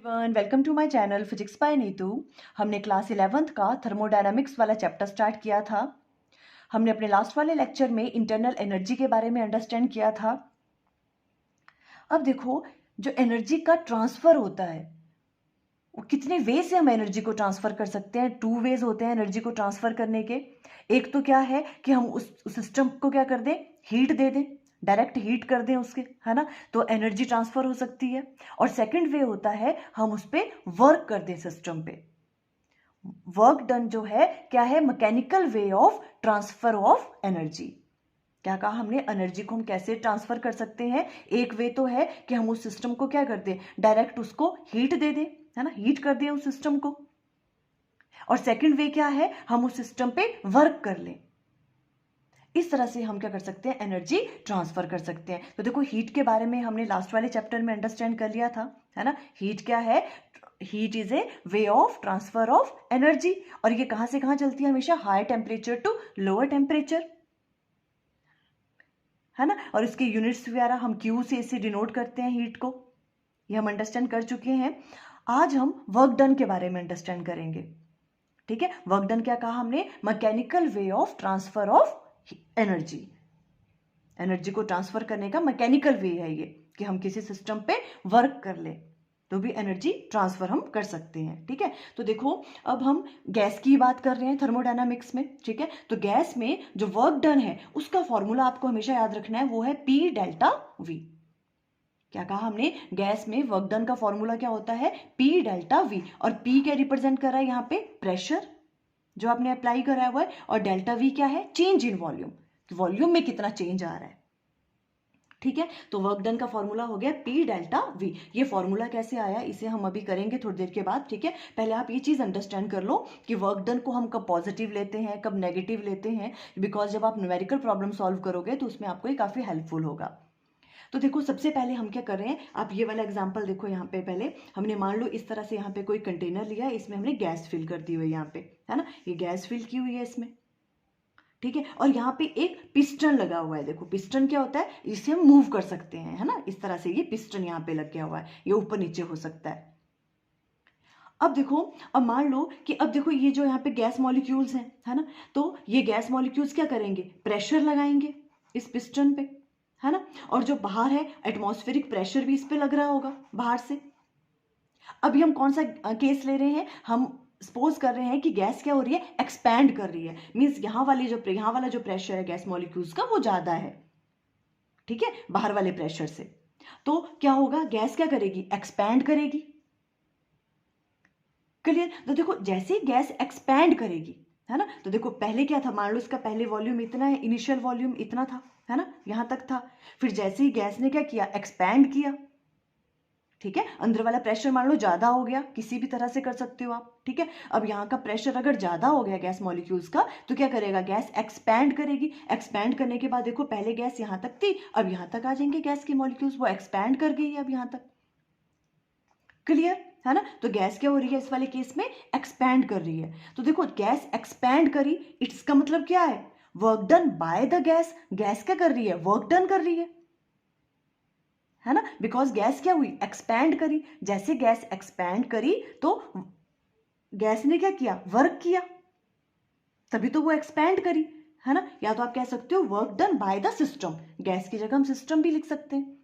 Welcome to my channel physics by Neetu. हमने class 11th का thermodynamics वाला चैप्टर स्टार्ट किया था। हमने अपने लास्ट वाले लेक्चर में इंटरनल एनर्जी के बारे में अंडरस्टैंड किया था। अब देखो, जो एनर्जी का ट्रांसफर होता है वो कितने वे से हम एनर्जी को ट्रांसफर कर सकते हैं। 2 वेज होते हैं एनर्जी को ट्रांसफर करने के। एक तो क्या है कि हम उस सिस्टम को क्या कर दें, हीट दे दें, डायरेक्ट हीट कर दें उसके, है ना, तो एनर्जी ट्रांसफर हो सकती है। और सेकंड वे होता है हम उस पर वर्क कर दें सिस्टम पे। वर्क डन जो है क्या है, mechanical way of transfer of energy. क्या कहा हमने, एनर्जी को हम कैसे ट्रांसफर कर सकते हैं। एक वे तो है कि हम उस सिस्टम को क्या कर दें, डायरेक्ट उसको हीट दे दें, है ना, हीट कर दें उस सिस्टम को। और सेकंड वे क्या है, हम उस सिस्टम पे वर्क कर लें। इस तरह से हम क्या कर सकते हैं, एनर्जी ट्रांसफर कर सकते हैं। तो देखो, हीट के बारे में हमने लास्ट वाले चैप्टर में अंडरस्टैंड कर लिया था, है ना। हीट क्या है, heat is a way of transfer of energy. और ये कहां से कहां चलती है, हमेशा high temperature to lower temperature, है ना। और इसके यूनिट्स वगैरह हम क्यू से इसे डिनोट करते हैं हीट को, ये हम अंडरस्टैंड कर चुके हैं। आज हम वर्क डन के बारे में अंडरस्टैंड करेंगे। ठीक है, वर्क डन क्या कहा हमने, mechanical way of transfer of energy. Energy को ट्रांसफर करने का मैकेनिकल वे है ये कि हम किसी सिस्टम पे वर्क कर ले तो भी एनर्जी ट्रांसफर हम कर सकते हैं। ठीक है, तो देखो, अब हम गैस की बात कर रहे हैं थर्मोडायनामिक्स में। ठीक है, तो गैस में जो वर्क डन है उसका फॉर्मूला आपको हमेशा याद रखना है, वो है P डेल्टा V। क्या कहा हमने, गैस में वर्क डन का फॉर्मूला क्या होता है, P डेल्टा V। और P क्या रिप्रेजेंट कर रहा है यहाँ पे, प्रेशर जो आपने अप्लाई करा हुआ है, और डेल्टा V क्या है, चेंज इन वॉल्यूम, वॉल्यूम में कितना चेंज आ रहा है। ठीक है, तो वर्क डन का फॉर्मूला हो गया P डेल्टा V। ये फॉर्मूला कैसे आया इसे हम अभी करेंगे थोड़ी देर के बाद। ठीक है, पहले आप ये चीज अंडरस्टैंड कर लो कि वर्क डन को हम कब पॉजिटिव लेते हैं, कब नेगेटिव लेते हैं, बिकॉज जब आप न्यूमेरिकल प्रॉब्लम सॉल्व करोगे तो उसमें आपको ये काफी हेल्पफुल होगा। तो देखो, सबसे पहले हम क्या कर रहे हैं, आप ये वाला एग्जांपल देखो। यहाँ पे पहले हमने मान लो इस तरह से यहाँ पे कोई कंटेनर लिया है, इसमें हमने गैस फिल कर दी हुई है यहाँ पे, है ना, ये गैस फिल की हुई है इसमें। ठीक है, और यहाँ पे एक पिस्टन लगा हुआ है। देखो, पिस्टन क्या होता है, इसे हम मूव कर सकते हैं, है ना, इस तरह से ये पिस्टन यहाँ पे लग गया हुआ है, ये ऊपर नीचे हो सकता है। अब देखो, अब मान लो कि अब देखो ये जो यहाँ पे गैस मॉलिक्यूल्स हैं, है ना, तो ये गैस मॉलिक्यूल्स क्या करेंगे, प्रेशर लगाएंगे इस पिस्टन पे, है ना। और जो बाहर है एटमॉस्फेरिक प्रेशर भी इस पे लग रहा होगा बाहर से। अभी हम कौन सा केस ले रहे हैं, हम सपोज कर रहे हैं कि गैस क्या हो रही है, एक्सपैंड कर रही है। मींस यहाँ वाला जो प्रेशर है गैस मॉलिक्यूल्स का वो ज्यादा है, ठीक है, बाहर वाले प्रेशर से। तो क्या होगा, गैस क्या करेगी, एक्सपैंड करेगी। क्लियर। तो देखो, जैसे गैस एक्सपैंड करेगी, है ना, तो देखो पहले क्या था, मान लो इसका पहले वॉल्यूम इतना है, इनिशियल वॉल्यूम इतना था, है ना, यहां तक था। फिर जैसे ही गैस ने क्या किया, एक्सपैंड किया। ठीक है, अंदर वाला प्रेशर मान लो ज्यादा हो गया, किसी भी तरह से कर सकते हो आप। ठीक है, अब यहाँ का प्रेशर अगर ज्यादा हो गया गैस मॉलिक्यूल्स का, तो क्या करेगा, गैस एक्सपैंड करेगी। एक्सपैंड करने के बाद देखो, पहले गैस यहाँ तक थी, अब यहाँ तक आ जाएंगे गैस के मॉलिक्यूल्स, वो एक्सपैंड कर गई अब यहाँ तक। क्लियर, है ना। तो गैस क्या हो रही है इस वाले केस में, एक्सपैंड कर रही है। तो देखो, गैस एक्सपैंड करी, इट्स का मतलब क्या है, work done by the gas. Gas क्या कर रही है, वर्क डन कर रही है ना, बिकॉज गैस क्या हुई, एक्सपैंड करी। जैसे गैस एक्सपैंड करी तो गैस ने क्या किया, वर्क किया, तभी तो वो एक्सपैंड करी, है ना। या तो आप कह सकते हो work done by the system, gas की जगह हम सिस्टम भी लिख सकते हैं।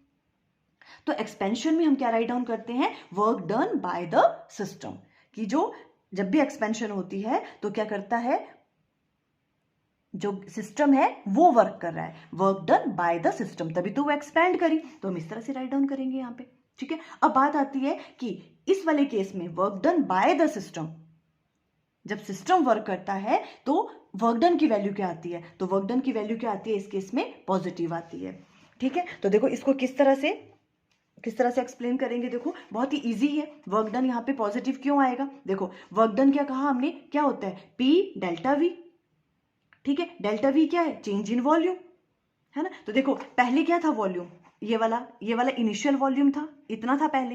तो एक्सपेंशन में हम क्या राइट डाउन करते हैं, work done by the system, कि जो जब भी एक्सपेंशन होती है तो क्या करता है, जो सिस्टम है वो वर्क कर रहा है, work done by the system, तभी तो वो एक्सपैंड करी। तो हम इस तरह से राइट डाउन करेंगे यहाँ पे। ठीक है, अब बात आती है कि इस वाले केस में work done by the system, जब सिस्टम वर्क करता है तो वर्क डन की वैल्यू क्या आती है, तो वर्क डन की वैल्यू क्या आती है इस केस में, पॉजिटिव आती है। ठीक है, तो देखो इसको किस तरह से एक्सप्लेन करेंगे, देखो बहुत ही इजी है। वर्क डन यहाँ पे पॉजिटिव क्यों आएगा, देखो वर्क डन क्या कहा हमने, क्या होता है, P डेल्टा V। ठीक है, डेल्टा V क्या है, चेंज इन वॉल्यूम, है ना। तो देखो पहले क्या था वॉल्यूम, ये वाला इनिशियल वॉल्यूम था, इतना था पहले,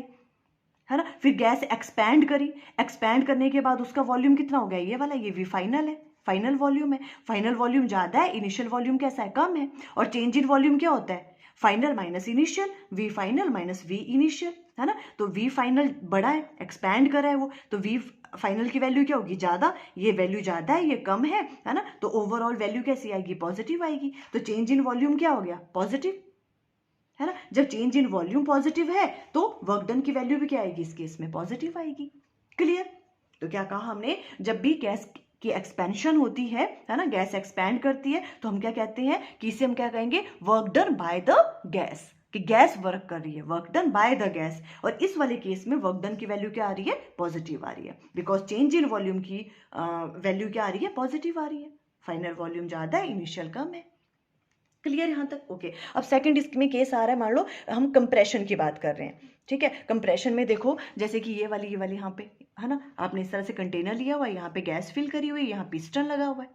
है ना। फिर गैस एक्सपैंड करी, एक्सपैंड करने के बाद उसका वॉल्यूम कितना हो गया, ये वाला, ये भी फाइनल है, फाइनल वॉल्यूम है। फाइनल वॉल्यूम ज्यादा है, इनिशियल वॉल्यूम कैसा है, कम है। और चेंज इन वॉल्यूम क्या होता है, final minus initial, V final minus V initial, है ना। तो वी फाइनल बड़ा है, एक्सपैंड कर रहा है वो, तो वी फाइनल की वैल्यू क्या होगी, ज़्यादा, ये वैल्यू ज़्यादा है, ये कम है ना। तो ओवरऑल वैल्यू कैसी आएगी, पॉजिटिव आएगी। तो चेंज इन वॉल्यूम क्या हो गया, पॉजिटिव, है ना। जब चेंज इन वॉल्यूम पॉजिटिव है तो वर्क डन की वैल्यू भी क्या आएगी, इस केस में पॉजिटिव आएगी। क्लियर। तो क्या कहा हमने, जब भी गैस की एक्सपेंशन होती है ना, गैस एक्सपैंड करती है, तो हम क्या कहते हैं कि इसे हम क्या कहेंगे, work done by the gas, कि गैस वर्क कर रही है, work done by the gas. और इस वाले केस में वर्क डन की वैल्यू क्या आ रही है, पॉजिटिव आ रही है, बिकॉज चेंज इन वॉल्यूम की वैल्यू क्या आ रही है, पॉजिटिव आ रही है। फाइनल वॉल्यूम ज्यादा है, इनिशियल कम है। क्लियर यहाँ तक, ओके। अब सेकंड इसमें केस आ रहा है, मान लो हम कंप्रेशन की बात कर रहे हैं, ठीक है। कंप्रेशन में देखो, जैसे कि ये वाली यहाँ पे, है ना, आपने इस तरह से कंटेनर लिया हुआ है, यहाँ पे गैस फिल करी हुई है, यहाँ पिस्टन लगा हुआ है,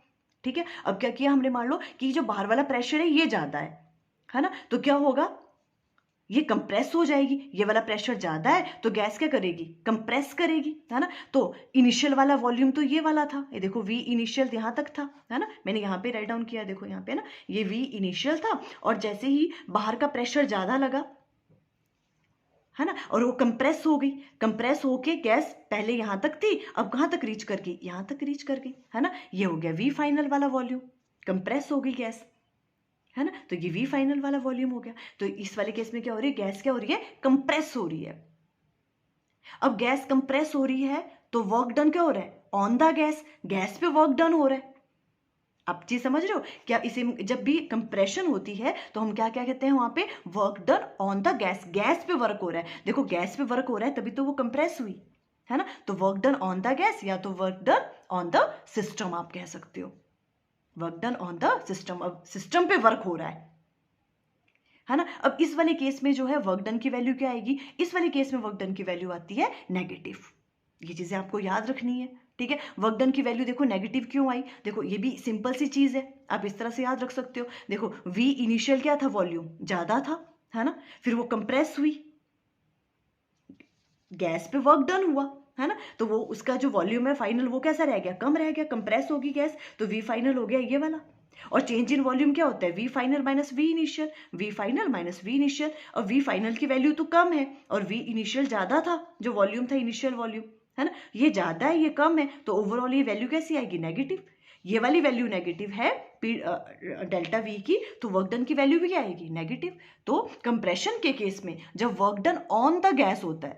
ठीक है। अब क्या किया हमने, मान लो कि जो बाहर वाला प्रेशर है ये ज्यादा है ना, तो क्या होगा, ये कंप्रेस हो जाएगी। ये वाला प्रेशर ज्यादा है तो गैस क्या करेगी, कंप्रेस करेगी, है ना। तो इनिशियल वाला वॉल्यूम तो ये वाला था, ये देखो वी इनिशियल यहाँ तक था, है ना, मैंने यहाँ पे राइट डाउन किया, देखो यहाँ पे ना, ये वी इनिशियल था, और जैसे ही बाहर का प्रेशर ज्यादा लगा, है ना, और वो कंप्रेस हो गई, कंप्रेस होके गैस पहले यहाँ तक थी, अब कहाँ तक रीच कर गई, यहाँ तक रीच कर गई, है ना। ये हो गया वी फाइनल वाला वॉल्यूम, कंप्रेस हो गई गैस, है ना। तो ये वी फाइनल वाला वॉल्यूम हो गया। तो इस वाले केस में क्या हो रही है, गैस क्या हो रही है, कंप्रेस हो रही है। अब गैस कंप्रेस हो रही है तो वर्क डन क्या हो रहा है, ऑन द गैस, गैस पे वर्क डन हो रहा है। आप चीज समझ रहे हो क्या, इसे जब भी कंप्रेशन होती है तो हम क्या क्या कहते हैं वहां पे, work done on the gas, gas पे वर्क हो रहा है। देखो गैस पे वर्क हो रहा है तभी तो वो कंप्रेस हुई, है ना। तो work done on the gas या तो work done on the system आप कह सकते हो, work done on the system. अब सिस्टम पे वर्क हो रहा है ना। अब इस वाले केस में जो है वर्क डन की वैल्यू क्या आएगी, इस वाले केस में वर्क डन की वैल्यू आती है नेगेटिव। ये चीजें आपको याद रखनी है, ठीक है। वर्क डन की वैल्यू देखो नेगेटिव क्यों आई, देखो ये भी सिंपल सी चीज है, आप इस तरह से याद रख सकते हो। देखो वी इनिशियल क्या था, वॉल्यूम ज्यादा था, है ना, फिर वो कंप्रेस हुई, गैस पे वर्क डन हुआ, है ना, तो वो उसका जो वॉल्यूम है फाइनल वो कैसा रह गया, कम रह गया, कंप्रेस होगी गैस, तो वी फाइनल हो गया ये वाला। और चेंज इन वॉल्यूम क्या होता है, V final minus V initial, V final minus V initial. और वी फाइनल की वैल्यू तो कम है और वी इनिशियल ज्यादा था, जो वॉल्यूम था इनिशियल वॉल्यूम, है ना, ये ज्यादा है ये कम है, तो ओवरऑल ये वैल्यू कैसी आएगी, नेगेटिव। ये वाली वैल्यू नेगेटिव है डेल्टा वी की, तो वर्क डन की वैल्यू भी क्या आएगी, नेगेटिव। तो कंप्रेशन के केस में जब work done on the gas होता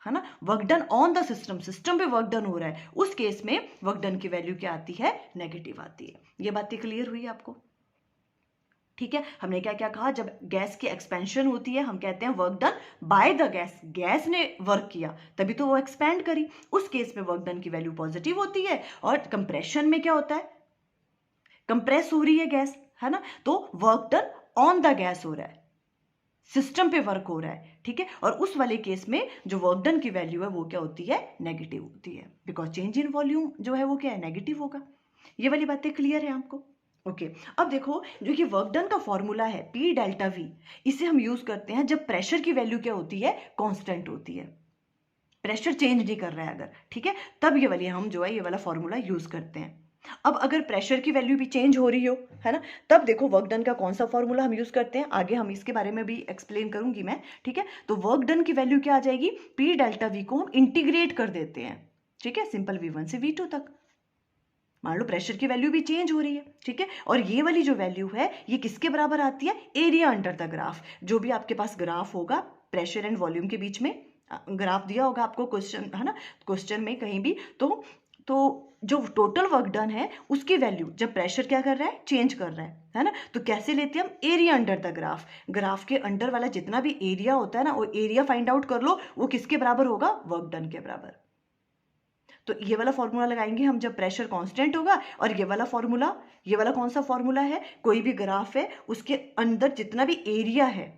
है ना, work done on the system, system पे वर्क डन हो रहा है, उस केस में वर्क डन की वैल्यू क्या आती है, नेगेटिव आती है। ये बातें क्लियर हुई आपको, ठीक है। हमने क्या क्या कहा, जब गैस की एक्सपेंशन होती है हम कहते हैं work done by the gas, gas ने वर्क किया तभी तो वो एक्सपैंड करी, उस केस में वर्क डन की वैल्यू पॉजिटिव होती है। और कंप्रेशन में क्या होता है, कंप्रेस हो रही है गैस, है ना, तो work done on the gas हो रहा है, सिस्टम पे वर्क हो रहा है, ठीक है। और उस वाले केस में जो वर्क डन की वैल्यू है वो क्या होती है, नेगेटिव होती है, बिकॉज चेंज इन वॉल्यूम जो है वो क्या है, नेगेटिव होगा। ये वाली बातें क्लियर है आपको, ओके। अब देखो जो ये वर्क डन का फॉर्मूला है पी डेल्टा वी, इसे हम यूज करते हैं जब प्रेशर की वैल्यू क्या होती है, कांस्टेंट होती है, प्रेशर चेंज नहीं कर रहा है अगर, ठीक है, तब ये वाली हम जो है ये वाला फॉर्मूला यूज करते हैं। अब अगर प्रेशर की वैल्यू भी चेंज हो रही हो, है ना, तब देखो वर्क डन का कौन सा फॉर्मूला हम यूज करते हैं, आगे हम इसके बारे में भी एक्सप्लेन करूंगी मैं, ठीक है। तो वर्क डन की वैल्यू क्या आ जाएगी, पी डेल्टा वी को हम इंटीग्रेट कर देते हैं, ठीक है, सिंपल V1 से V2 तक। मान लो प्रेशर की वैल्यू भी चेंज हो रही है, ठीक है, और ये वाली जो वैल्यू है ये किसके बराबर आती है, एरिया अंडर द ग्राफ। जो भी आपके पास ग्राफ होगा प्रेशर एंड वॉल्यूम के बीच में, ग्राफ दिया होगा आपको क्वेश्चन, है ना, क्वेश्चन में कहीं भी, तो जो टोटल वर्क डन है उसकी वैल्यू जब प्रेशर क्या कर रहा है, चेंज कर रहा है ना, तो कैसे लेते हैं हम, area under the graph, graph के अंडर वाला जितना भी एरिया होता है ना, वो एरिया फाइंड आउट कर लो, वो किसके बराबर होगा, वर्क डन के बराबर। तो ये वाला फॉर्मूला लगाएंगे हम जब प्रेशर कांस्टेंट होगा, और ये वाला फॉर्मूला, ये वाला कौन सा फॉर्मूला है, कोई भी ग्राफ है उसके अंदर जितना भी एरिया है,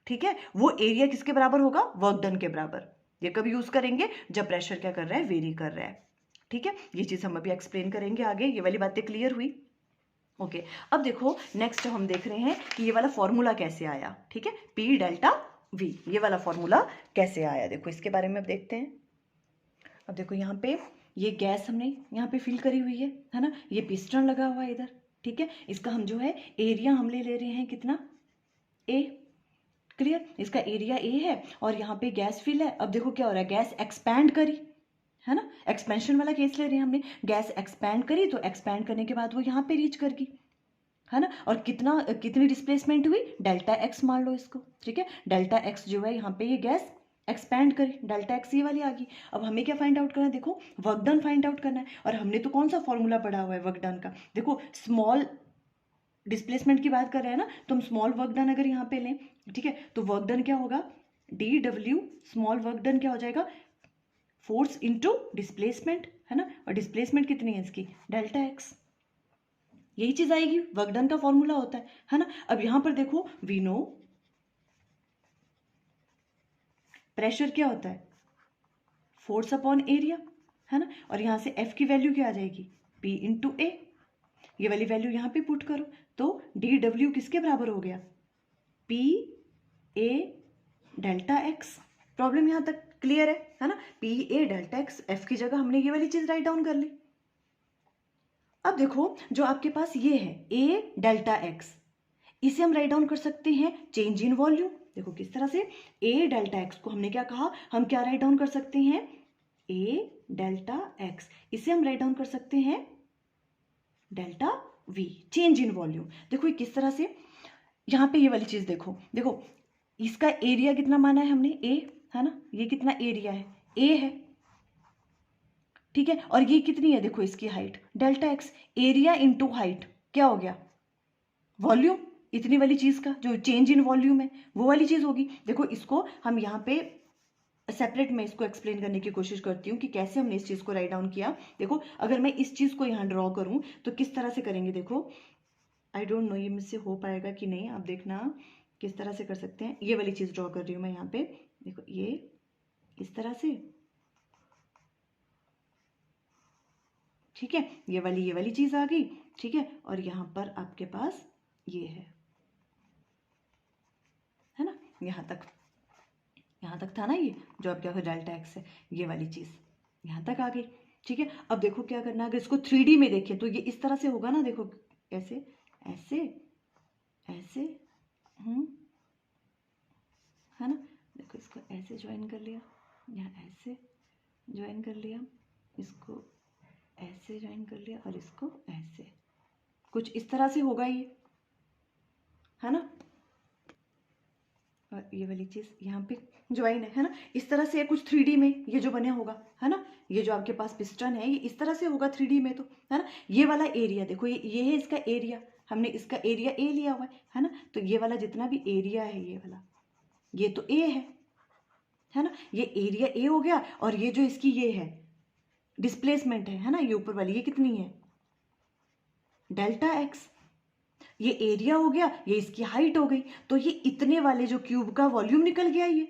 ठीक है, वो एरिया किसके बराबर होगा, वर्क डन के बराबर। ये कब यूज करेंगे, जब प्रेशर क्या कर रहा है, वेरी कर रहा है, ठीक है। ये चीज हम अभी एक्सप्लेन करेंगे आगे, ये वाली बातें क्लियर हुई, ओके। अब देखो नेक्स्ट हम देख रहे हैं कि ये वाला फॉर्मूला कैसे आया, ठीक है, पी डेल्टा वी, ये वाला फॉर्मूला कैसे आया, देखो इसके बारे में अब देखते हैं। अब देखो यहाँ पे ये गैस हमने यहाँ पे फिल करी हुई है ना, ये पिस्टन लगा हुआ है इधर, ठीक है, इसका हम जो है एरिया हम ले रहे हैं कितना, ए, क्लियर। इसका एरिया ए है और यहाँ पे गैस फिल है। अब देखो क्या हो रहा है, गैस एक्सपैंड करी, है ना, एक्सपेंशन वाला केस ले रहे हैं हमने। गैस एक्सपैंड करी तो एक्सपैंड करने के बाद वो यहाँ पे रीच कर गई, है ना। और कितनी डिस्प्लेसमेंट हुई, डेल्टा एक्स मान लो इसको, ठीक है। डेल्टा एक्स जो है यहाँ पे ये गैस एक्सपैंड करी, डेल्टा एक्स ये वाली आ गई। अब हमें क्या फाइंड आउट करना है, देखो वर्क डन फाइंड आउट करना है। और हमने तो कौन सा फॉर्मूला पढ़ा हुआ है वर्क डन का, देखो स्मॉल डिस्प्लेसमेंट की बात कर रहे हैं ना, तो हम स्मॉल वर्क डन अगर यहाँ पे लें, ठीक है, तो वर्क डन क्या होगा, D W small work done क्या हो जाएगा, फोर्स इनटू डिस्प्लेसमेंट, है ना। और डिस्प्लेसमेंट कितनी है इसकी, डेल्टा एक्स, यही चीज आएगी, वर्क डन का फॉर्मूला होता है ना। अब यहां पर देखो वी नो प्रेशर क्या होता है, फोर्स अपॉन एरिया, है ना। और यहां से एफ की वैल्यू क्या आ जाएगी, पी इंटू ए, ये वाली वैल्यू यहां पे पुट करो तो डी डब्ल्यू किसके बराबर हो गया, P A delta x. Problem यहां तक क्लियर है ना। P A delta x, F की जगह हमने ये वाली चीज राइट डाउन कर ली। अब देखो जो आपके पास ये है ए डेल्टा एक्स, इसे हम राइट डाउन कर सकते हैं चेंज इन वॉल्यूम। देखो किस तरह से, ए डेल्टा एक्स को हमने क्या कहा, हम क्या राइट डाउन कर सकते हैं, ए डेल्टा एक्स, इसे हम राइट डाउन कर सकते हैं delta we, change in volume. देखो ये किस तरह से, यहां पे ये वाली चीज देखो, देखो इसका एरिया कितना माना है हमने, ए, है ना, ये कितना एरिया है, ए है, ठीक है। और ये कितनी है, देखो इसकी height delta x, area into height क्या हो गया, वॉल्यूम, इतनी वाली चीज का जो चेंज इन वॉल्यूम है वो वाली चीज होगी। देखो इसको हम यहाँ पे सेपरेट में इसको एक्सप्लेन करने की कोशिश करती हूँ कि कैसे हमने इस चीज को राइट डाउन किया। देखो अगर मैं इस चीज को यहाँ ड्रॉ करूँ तो किस तरह से करेंगे, देखो आई डोंट नो ये मुझसे हो पाएगा कि नहीं, आप देखना किस तरह से कर सकते हैं। ये वाली चीज ड्रॉ कर रही हूँ मैं यहाँ पे, देखो ये इस तरह से, ठीक है, ये वाली चीज आ गई, ठीक है। और यहाँ पर आपके पास ये है ना, यहाँ तक था ना, ये जो आपके पास डेल्टा एक्स है, ये वाली चीज यहाँ तक आ गई, ठीक है। अब देखो क्या करना है, अगर इसको 3D में देखें तो ये इस तरह से होगा ना, देखो ऐसे ऐसे ऐसे, है ना। देखो इसको ऐसे ज्वाइन कर लिया, यहाँ ऐसे ज्वाइन कर लिया, इसको ऐसे ज्वाइन कर लिया और इसको ऐसे, कुछ इस तरह से होगा ये, है ना। और ये वाली चीज यहाँ पे ज्वाइन है ना, इस तरह से कुछ 3D में ये जो बने होगा, है ना। ये जो आपके पास पिस्टन है ये इस तरह से होगा 3D में, तो है ना। ये वाला एरिया देखो, ये है इसका एरिया, हमने इसका एरिया ए लिया हुआ है ना। तो ये वाला जितना भी एरिया है ये वाला, ये तो ए है ना, ये एरिया ए हो गया। और ये जो इसकी ये है डिस्प्लेसमेंट है ना, ये ऊपर वाली ये कितनी है, डेल्टा एक्स, ये एरिया हो गया, ये इसकी हाइट हो गई। तो ये इतने वाले जो क्यूब का वॉल्यूम निकल गया ये,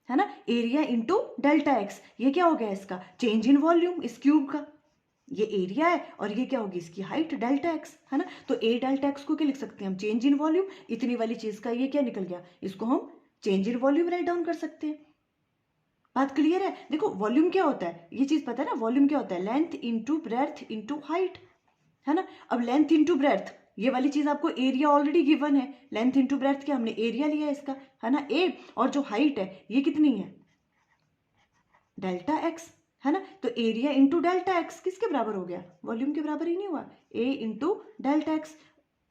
है ना, एरिया इंटू डेल्टा एक्स, ये क्या हो गया इसका चेंज इन वॉल्यूम इस क्यूब का, ये एरिया है और ये क्या होगी इसकी हाइट डेल्टा एक्स, है ना। तो ए डेल्टा एक्स को क्या लिख सकते हैं हम, चेंज इन वॉल्यूम, इतनी वाली चीज का ये क्या निकल गया, इसको हम change in volume write down कर सकते हैं। बात क्लियर है। देखो वॉल्यूम क्या होता है, ये चीज पता है ना, वॉल्यूम क्या होता है, length into breadth into height, है ना। अब लेंथ इंटू ब्रेथ, ये वाली चीज आपको एरिया ऑलरेडी गिवन है, लेंथ इंटू ब्रेथ क्या, हमने एरिया लिया है इसका, है ना, ए, और जो हाइट है ये कितनी है, डेल्टा एक्स, है ना। तो एरिया इंटू डेल्टा एक्स किसके बराबर हो गया, वॉल्यूम के बराबर ही नहीं हुआ, A into delta x.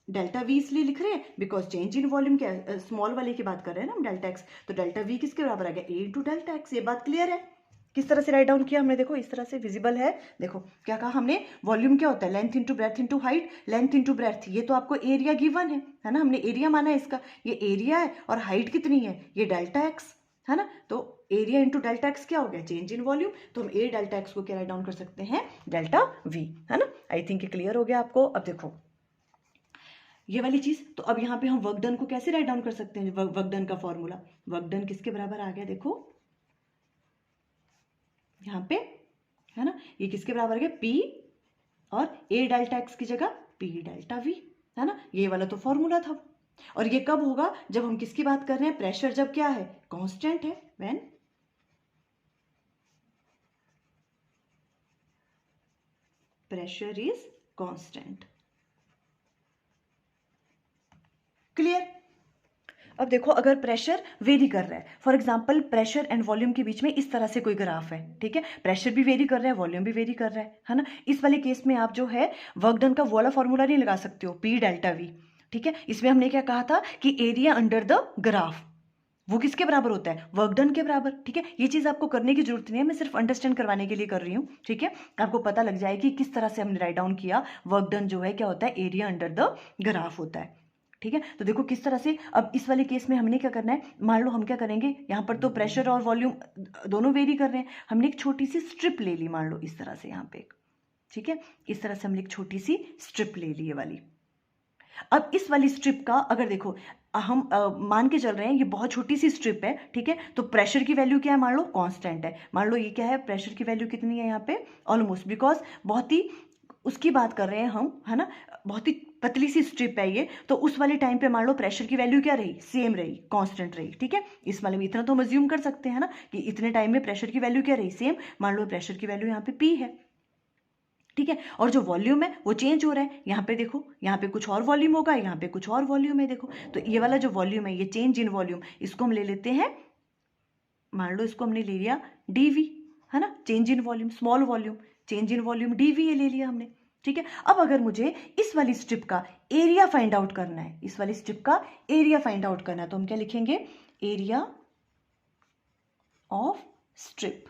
Delta V इसलिए लिख रहे हैं बिकॉज चेंज इन वॉल्यूम क्या, स्मॉल वाले की बात कर रहे हैं ना हम, डेल्टा एक्स, तो डेल्टा वी किसके बराबर आ गया, ए इंटू डेल्टा एक्स। ये बात क्लियर है। किस तरह से राइट डाउन किया हमने, देखो इस तरह से विजिबल है। देखो क्या कहा हमने, वॉल्यूम क्या होता है, length into breadth into height, length into breadth, ये तो आपको एरिया गिवन है ना, हमने एरिया माना है इसका, ये एरिया है और हाइट कितनी है, ये डेल्टा एक्स, है ना। तो एरिया इंटू डेल्टा एक्स क्या हो गया, चेंज इन वॉल्यूम। तो हम ए डेल्टा एक्स को क्या राइट डाउन कर सकते हैं, डेल्टा वी, है ना। आई थिंक ये क्लियर हो गया आपको। अब देखो ये वाली चीज, तो अब यहाँ पे हम वर्क डन को कैसे राइट डाउन कर सकते हैं, वर्क डन का फॉर्मूला, वर्क डन किसके बराबर आ गया, देखो यहाँ पे, है ना, ये किसके बराबर है, पी और ए डेल्टा एक्स की जगह पी डेल्टा वी, है ना। ये वाला तो फॉर्मूला था। और ये कब होगा, जब हम किसकी बात कर रहे हैं, प्रेशर जब क्या है, कांस्टेंट है, when pressure is constant. Clear. अब देखो अगर प्रेशर वेरी कर रहा है, for example pressure and volume के बीच में इस तरह से कोई ग्राफ है, ठीक है, प्रेशर भी वेरी कर रहा है, वॉल्यूम भी वेरी कर रहा है ना, इस वाले केस में आप जो है वर्क डन का वो वाला फॉर्मूला नहीं लगा सकते हो, पी डेल्टा वी, ठीक है। इसमें हमने क्या कहा था कि एरिया अंडर द ग्राफ वो किसके बराबर होता है, वर्क डन के बराबर, ठीक है। ये चीज आपको करने की जरूरत नहीं है, मैं सिर्फ अंडरस्टैंड करवाने के लिए कर रही हूँ, ठीक है। आपको पता लग जाए कि किस तरह से हमने राइट डाउन किया, वर्क डन जो है क्या होता है, एरिया अंडर द ग्राफ होता है, ठीक है। तो देखो किस तरह से, अब इस वाले केस में हमने क्या करना है, मान लो हम क्या करेंगे, यहाँ पर तो प्रेशर और वॉल्यूम दोनों वेरी कर रहे हैं, हमने एक छोटी सी स्ट्रिप ले ली, मान लो इस तरह से यहाँ पे, ठीक है, इस तरह से हमने एक छोटी सी स्ट्रिप ले ली ये वाली। अब इस वाली स्ट्रिप का अगर देखो हम मान के चल रहे हैं ये बहुत छोटी सी स्ट्रिप है, ठीक है, तो प्रेशर की वैल्यू क्या है, मान लो कांस्टेंट है, मान लो ये क्या है, प्रेशर की वैल्यू कितनी है यहाँ पे, ऑलमोस्ट, बिकॉज बहुत ही उसकी बात कर रहे हैं हम, है ना, बहुत ही पतली सी स्ट्रिप है ये, तो उस वाले टाइम पे मान लो प्रेशर की वैल्यू क्या रही, सेम रही, कांस्टेंट रही, ठीक है। इस वाले में इतना तो हम अज्यूम कर सकते हैं ना कि इतने टाइम में प्रेशर की वैल्यू क्या रही, सेम, मान लो प्रेशर की वैल्यू यहाँ पे पी है, ठीक है, और जो वॉल्यूम है वो चेंज हो रहा है, यहाँ पे देखो, यहाँ पे कुछ और वॉल्यूम होगा, यहाँ पे कुछ और वॉल्यूम है, देखो, तो ये वाला जो वॉल्यूम है, ये चेंज इन वॉल्यूम, इसको हम ले लेते हैं, मान लो इसको हमने ले लिया डीवी, है ना, change in volume, small volume, change in volume DV ये ले लिया हमने, ठीक है। अब अगर मुझे इस वाली स्ट्रिप का एरिया फाइंड आउट करना है, इस वाली स्ट्रिप का एरिया फाइंड आउट करना है, तो हम क्या लिखेंगे, एरिया ऑफ स्ट्रिप।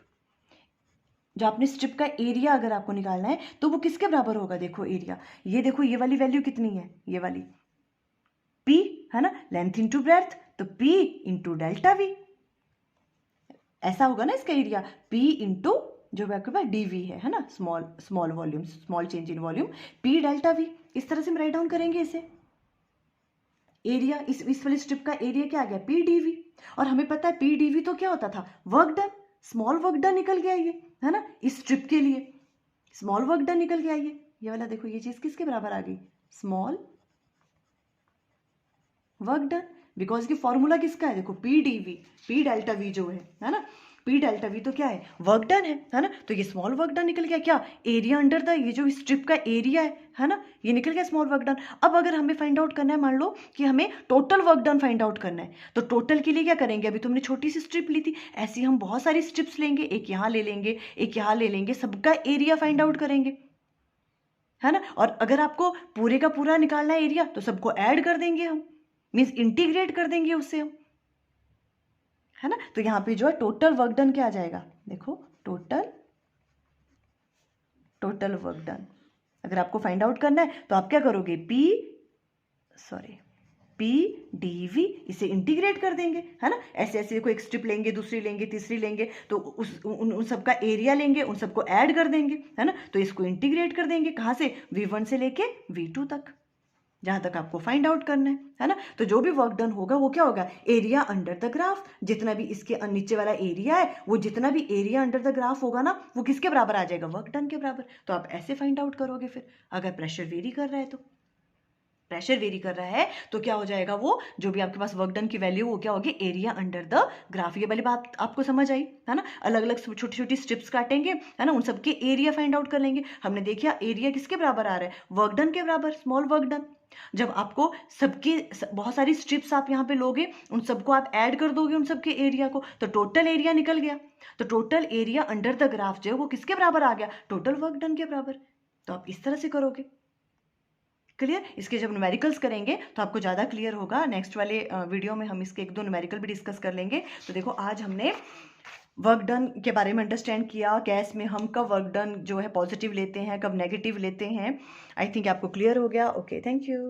जो आपने स्ट्रिप का एरिया अगर आपको निकालना है तो वो किसके बराबर होगा, देखो एरिया, ये देखो ये वाली वैल्यू कितनी है, ये वाली P, है ना, लेंथ इंटू ब्रेड्थ, तो P इंटू डेल्टा वी, ऐसा होगा ना इसका एरिया, P इंटू जो आपके पास dV है ना, small volume, small change in volume, P delta we, इस तरह से हम राइट डाउन करेंगे इसे, एरिया, इस वाली स्ट्रिप का एरिया क्या आ गया, P dV, और हमें पता है P dV तो क्या होता था, work done, small work done निकल गया ये, है ना, इस स्ट्रिप के लिए स्मॉल वर्क डन निकल गया ये वाला, देखो ये चीज किसके बराबर आ गई, स्मॉल वर्क डन, बिकॉज की फॉर्मूला किसका है, देखो P DV, P delta V जो है ना, पी डेल्टा वी तो क्या है, वर्क डन है ना, तो ये स्मॉल वर्क डन निकल गया, क्या एरिया अंडर द, ये जो स्ट्रिप का एरिया है ना, ये निकल गया स्मॉल वर्क डन। अब अगर हमें फाइंड आउट करना है, मान लो कि हमें total work done find out करना है, तो टोटल के लिए क्या करेंगे, अभी तुमने छोटी सी स्ट्रिप ली थी, ऐसी हम बहुत सारी स्ट्रिप्स लेंगे, एक यहाँ ले लेंगे, एक यहाँ ले लेंगे, सबका एरिया फाइंड आउट करेंगे, है ना, और अगर आपको पूरे का पूरा निकालना है एरिया, तो सबको ऐड कर देंगे हम, मीन्स इंटीग्रेट कर देंगे उससे हम, है ना। तो यहाँ पे जो है टोटल वर्क डन क्या आ जाएगा, देखो टोटल वर्क डन अगर आपको फाइंड आउट करना है तो आप क्या करोगे, P dV, इसे इंटीग्रेट कर देंगे, है ना, ऐसे ऐसे देखो, एक स्ट्रिप लेंगे, दूसरी लेंगे, तीसरी लेंगे, तो उन सबका एरिया लेंगे, उन सबको ऐड कर देंगे, है ना, तो इसको इंटीग्रेट कर देंगे, कहाँ से, V1 से लेके V2 तक, जहां तक आपको फाइंड आउट करना है ना। तो जो भी वर्क डन होगा वो क्या होगा, एरिया अंडर द ग्राफ, जितना भी इसके नीचे वाला एरिया है, वो जितना भी एरिया अंडर द ग्राफ होगा ना, वो किसके बराबर आ जाएगा, वर्क डन के बराबर। तो आप ऐसे फाइंड आउट करोगे। फिर अगर प्रेशर वेरी कर रहा है, तो प्रेशर वेरी कर रहा है तो क्या हो जाएगा, वो जो भी आपके पास वर्क डन की वैल्यू वो क्या होगी, एरिया अंडर द ग्राफ। ये वाली बात आपको समझ आई है ना। अलग अलग छोटी छोटी स्ट्रिप्स काटेंगे, है ना, उन सबके एरिया फाइंड आउट कर लेंगे। हमने देखा एरिया किसके बराबर आ रहा है, वर्क डन के बराबर, स्मॉल वर्क डन। जब आपको सबके बहुत सारी स्ट्रिप्स आप यहाँ पे लोगे, उन सबको आप ऐड कर दोगे उन सबके एरिया को, तो टोटल एरिया निकल गया। तो total area under the graph जो है वो किसके बराबर आ गया, टोटल वर्क डन के बराबर। तो आप इस तरह से करोगे। क्लियर। इसके जब न्यूमेरिकल्स करेंगे तो आपको ज़्यादा क्लियर होगा। नेक्स्ट वाले वीडियो में हम इसके 1-2 न्यूमेरिकल भी डिस्कस कर लेंगे। तो देखो आज हमने वर्क डन के बारे में अंडरस्टैंड किया, कैस में हम कब वर्क डन जो है पॉजिटिव लेते हैं, कब नेगेटिव लेते हैं। आई थिंक आपको क्लियर हो गया। Okay, thank you.